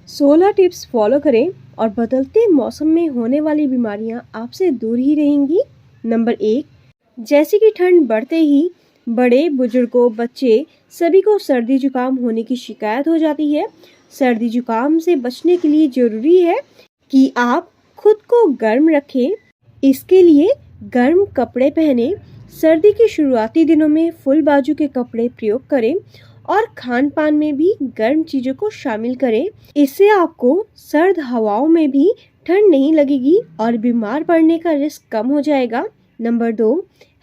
16 tips follow करें और बदलते मौसम में होने वाली बीमारियां आपसे दूर ही रहेंगी। नंबर 1, जैसे कि ठंड बढ़ते ही बड़े बुजुर्गों, बच्चे सभी को सर्दी जुकाम होने की शिकायत हो जाती है। सर्दी जुकाम से बचने के लिए जरूरी है कि आप खुद को गर्म रखें। इसके लिए गर्म कपड़े पहने, सर्दी के शुरुआती दिनों में फुल बाजू के कपड़े प्रयोग करें और खान पान में भी गर्म चीजों को शामिल करें। इससे आपको सर्द हवाओं में भी ठंड नहीं लगेगी और बीमार पड़ने का रिस्क कम हो जाएगा। नंबर 2,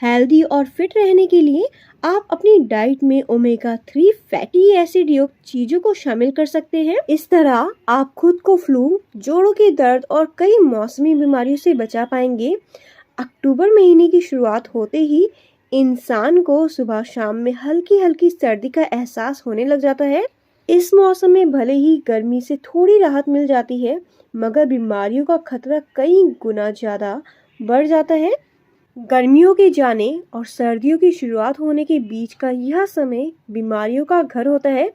हेल्दी और फिट रहने के लिए आप अपनी डाइट में ओमेगा 3 फैटी एसिड युक्त चीजों को शामिल कर सकते हैं। इस तरह आप खुद को फ्लू, जोड़ों के दर्द और कई मौसमी बीमारियों से बचा पाएंगे। अक्टूबर महीने की शुरुआत होते ही इंसान को सुबह शाम में हल्की हल्की सर्दी का एहसास होने लग जाता है। इस मौसम में भले ही गर्मी से थोड़ी राहत मिल जाती है, मगर बीमारियों का खतरा कई गुना ज्यादा बढ़ जाता है। गर्मियों के जाने और सर्दियों की शुरुआत होने के बीच का यह समय बीमारियों का घर होता है।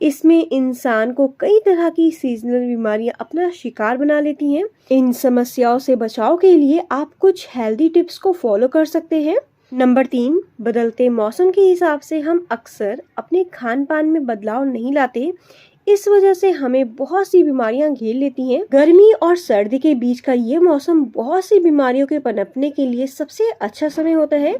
इसमें इंसान को कई तरह की सीजनल बीमारियां अपना शिकार बना लेती हैं। इन समस्याओं से बचाव के लिए आप कुछ हेल्दी टिप्स को फॉलो कर सकते हैं। नंबर 3, बदलते मौसम के हिसाब से हम अक्सर अपने खान पान में बदलाव नहीं लाते। इस वजह से हमें बहुत सी बीमारियां घेर लेती हैं। गर्मी और सर्दी के बीच का ये मौसम बहुत सी बीमारियों के पनपने के लिए सबसे अच्छा समय होता है।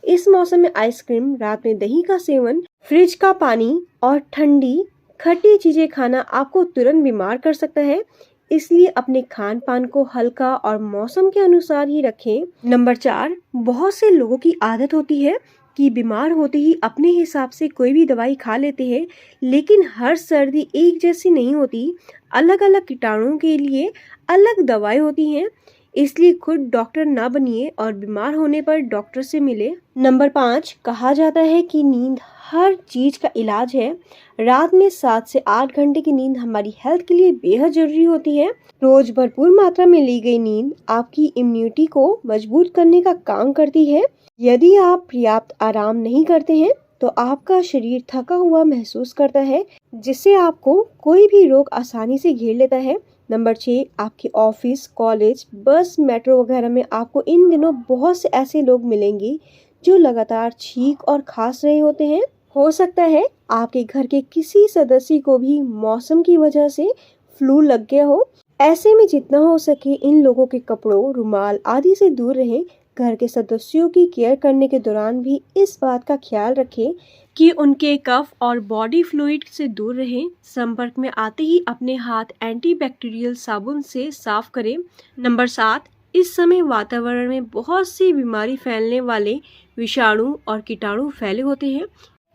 इस मौसम में आइसक्रीम, रात में दही का सेवन, फ्रिज का पानी और ठंडी खट्टी चीजें खाना आपको तुरंत बीमार कर सकता है। इसलिए अपने खान पान को हल्का और मौसम के अनुसार ही रखें। नंबर 4, बहुत से लोगों की आदत होती है कि बीमार होते ही अपने हिसाब से कोई भी दवाई खा लेते हैं, लेकिन हर सर्दी एक जैसी नहीं होती। अलग अलग कीटाणुओं के लिए अलग दवाई होती हैं। इसलिए खुद डॉक्टर ना बनिए और बीमार होने पर डॉक्टर से मिले। नंबर 5, कहा जाता है कि नींद हर चीज का इलाज है। रात में 7 से 8 घंटे की नींद हमारी हेल्थ के लिए बेहद जरूरी होती है। रोज भरपूर मात्रा में ली गई नींद आपकी इम्यूनिटी को मजबूत करने का काम करती है। यदि आप पर्याप्त आराम नहीं करते हैं तो आपका शरीर थका हुआ महसूस करता है, जिससे आपको कोई भी रोग आसानी से घेर लेता है। नंबर 6, आपके ऑफिस, कॉलेज, बस, मेट्रो वगैरह में आपको इन दिनों बहुत से ऐसे लोग मिलेंगे जो लगातार छींक और खांस रहे होते हैं। हो सकता है आपके घर के किसी सदस्य को भी मौसम की वजह से फ्लू लग गया हो। ऐसे में जितना हो सके इन लोगों के कपड़ों, रुमाल आदि से दूर रहें। घर के सदस्यों की केयर करने के दौरान भी इस बात का ख्याल रखें कि उनके कफ और बॉडी फ्लूइड से दूर रहें। संपर्क में आते ही अपने हाथ एंटीबैक्टीरियल साबुन से साफ करें। नंबर 7, इस समय वातावरण में बहुत सी बीमारी फैलने वाले विषाणु और कीटाणु फैले होते हैं।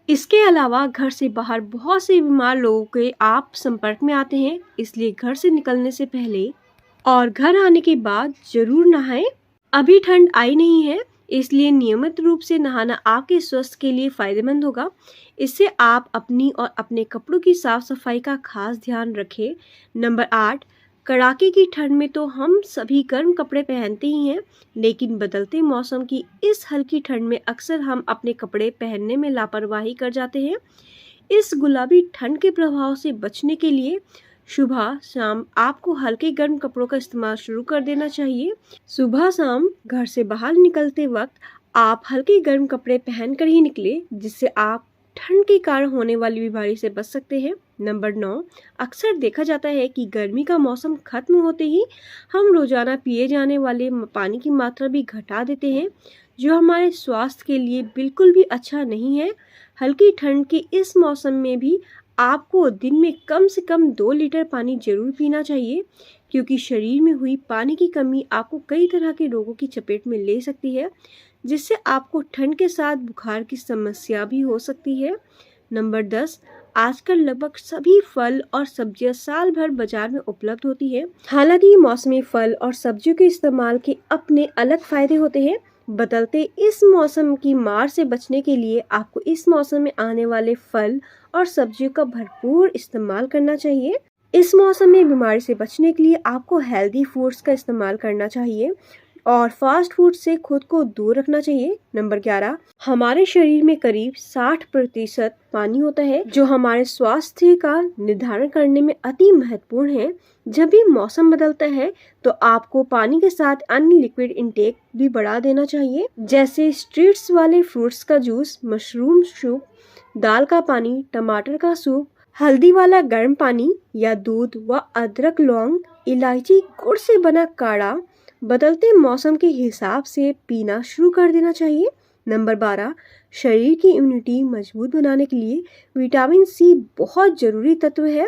इसके अलावा घर से बाहर बहुत से बीमार लोगों के आप संपर्क में आते हैं। इसलिए घर से निकलने से पहले और घर आने के बाद जरूर नहाएं। अभी ठंड आई नहीं है, इसलिए नियमित रूप से नहाना आपके स्वास्थ्य के लिए फायदेमंद होगा। इससे आप अपनी और अपने कपड़ों की साफ सफाई का खास ध्यान रखें। नंबर 8, कड़ाके की ठंड में तो हम सभी गर्म कपड़े पहनते ही हैं, लेकिन बदलते मौसम की इस हल्की ठंड में अक्सर हम अपने कपड़े पहनने में लापरवाही कर जाते हैं। इस गुलाबी ठंड के प्रभाव से बचने के लिए सुबह शाम आपको हल्के गर्म कपड़ों का इस्तेमाल शुरू कर देना चाहिए। सुबह शाम घर से बाहर निकलते वक्त आप हल्के गर्म कपड़े पहनकर ही निकले, जिससे आप ठंड के कारण होने वाली बीमारी से बच सकते हैं। नंबर 9, अक्सर देखा जाता है कि गर्मी का मौसम खत्म होते ही हम रोजाना पिए जाने वाले पानी की मात्रा भी घटा देते हैं, जो हमारे स्वास्थ्य के लिए बिल्कुल भी अच्छा नहीं है। हल्की ठंड के इस मौसम में भी आपको दिन में कम से कम 2 लीटर पानी जरूर पीना चाहिए, क्योंकि शरीर में हुई पानी की कमी आपको कई तरह के रोगों की चपेट में ले सकती है, जिससे आपको ठंड के साथ बुखार की समस्या भी हो सकती है। नंबर 10, आजकल लगभग सभी फल और सब्जियां साल भर बाजार में उपलब्ध होती है। हालांकि मौसमी फल और सब्जियों के इस्तेमाल के अपने अलग फायदे होते हैं। बदलते इस मौसम की मार से बचने के लिए आपको इस मौसम में आने वाले फल और सब्जियों का भरपूर इस्तेमाल करना चाहिए। इस मौसम में बीमारी से बचने के लिए आपको हेल्दी फूड्स का इस्तेमाल करना चाहिए और फास्ट फूड से खुद को दूर रखना चाहिए। नंबर 11, हमारे शरीर में करीब 60% पानी होता है, जो हमारे स्वास्थ्य का निर्धारण करने में अति महत्वपूर्ण है। जब भी मौसम बदलता है तो आपको पानी के साथ अन्य लिक्विड इंटेक भी बढ़ा देना चाहिए, जैसे स्ट्रीट्स वाले फ्रूट्स का जूस, मशरूम सूप, दाल का पानी, टमाटर का सूप, हल्दी वाला गर्म पानी या दूध व अदरक, लौंग, इलायची, गुड़ से बना काढ़ा बदलते मौसम के हिसाब से पीना शुरू कर देना चाहिए। नंबर 12, शरीर की इम्यूनिटी मजबूत बनाने के लिए विटामिन सी बहुत जरूरी तत्व है।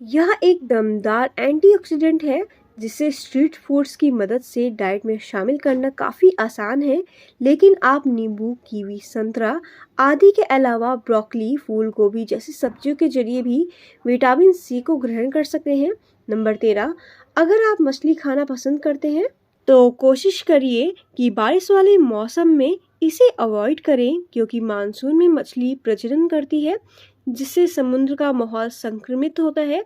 यह एक दमदार एंटीऑक्सीडेंट है, जिसे स्ट्रीट फूड्स की मदद से डाइट में शामिल करना काफ़ी आसान है। लेकिन आप नींबू, कीवी, संतरा आदि के अलावा ब्रोकली, फूल गोभी जैसी सब्जियों के जरिए भी विटामिन सी को ग्रहण कर सकते हैं। नंबर 13, अगर आप मछली खाना पसंद करते हैं तो कोशिश करिए कि बारिश वाले मौसम में इसे अवॉइड करें, क्योंकि मानसून में मछली प्रजनन करती है, जिससे समुद्र का माहौल संक्रमित होता है।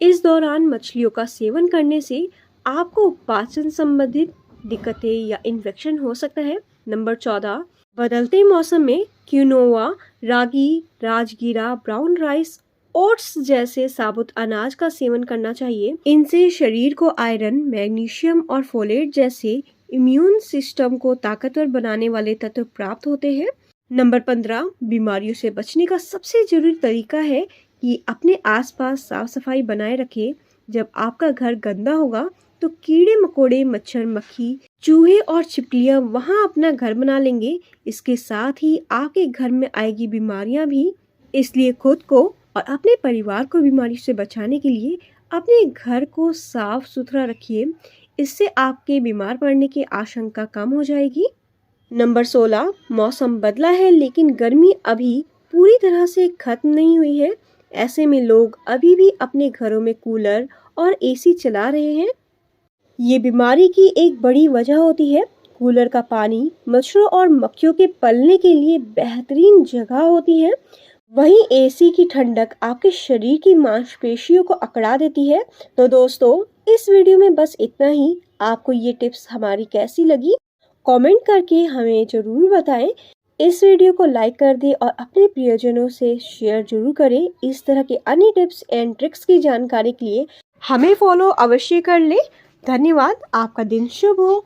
इस दौरान मछलियों का सेवन करने से आपको पाचन संबंधित दिक्कतें या इन्फेक्शन हो सकता है। नंबर 14, बदलते मौसम में क्विनोआ, रागी, राजगीरा, ब्राउन राइस, ओट्स जैसे साबुत अनाज का सेवन करना चाहिए। इनसे शरीर को आयरन, मैग्नीशियम और फोलेट जैसे इम्यून सिस्टम को ताकतवर बनाने वाले तत्व प्राप्त होते हैं। नंबर 15, बीमारियों से बचने का सबसे जरूरी तरीका है कि अपने आसपास साफ सफाई बनाए रखें। जब आपका घर गंदा होगा तो कीड़े मकोड़े, मच्छर, मक्खी, चूहे और छिपकलियां वहां अपना घर बना लेंगे। इसके साथ ही आपके घर में आएगी बीमारियां भी। इसलिए खुद को और अपने परिवार को बीमारी से बचाने के लिए अपने घर को साफ सुथरा रखिए। इससे आपके बीमार पड़ने की आशंका कम हो जाएगी। नंबर 16, मौसम बदला है लेकिन गर्मी अभी पूरी तरह से खत्म नहीं हुई है। ऐसे में लोग अभी भी अपने घरों में कूलर और एसी चला रहे हैं। ये बीमारी की एक बड़ी वजह होती है। कूलर का पानी मच्छरों और मक्खियों के पलने के लिए बेहतरीन जगह होती है, वहीं एसी की ठंडक आपके शरीर की मांसपेशियों को अकड़ा देती है। तो दोस्तों, इस वीडियो में बस इतना ही। आपको ये टिप्स हमारी कैसी लगी कमेंट करके हमें जरूर बताएं। इस वीडियो को लाइक कर दें और अपने प्रियजनों से शेयर जरूर करें। इस तरह के अन्य टिप्स एंड ट्रिक्स की जानकारी के लिए हमें फॉलो अवश्य कर लें। धन्यवाद। आपका दिन शुभ हो।